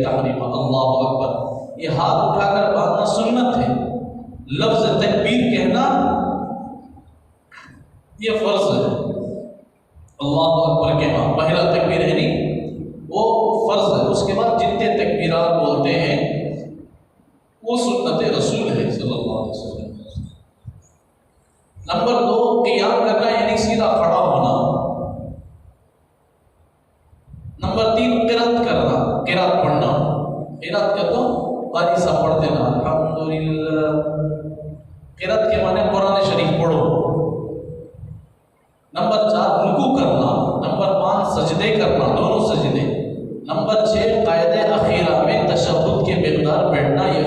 तहरीमा अल्लाह अकबर, ये हाथ उठाकर बांधना सुन्नत है। लफ्ज तकबीर कहना ये फर्ज है। अल्लाह अकबर कहना पहला तकबीर है नहीं, वो फर्ज है। उसके बाद जितने तकबीरात बोलते हैं वो सुन्नत रसूल है सल्लल्लाहु अलैहि वसल्लम। नंबर 2 क़ियाम करना यानी सीधा खड़ा होना। नंबर 3 क़िरात करना, क़िरात पढ़ना। क़िरात क्या तो कारी सा पढ़ देना अल्हम्दुलिल्लाह। क़िरात के माने कुरान शरीफ पढ़ो। नंबर 4 रुकू करना। नंबर 5 सजदे करना, दोनों सजदे। नंबर 6 कायदे अखीरा में तशहुद के मिक़दार बैठना, ये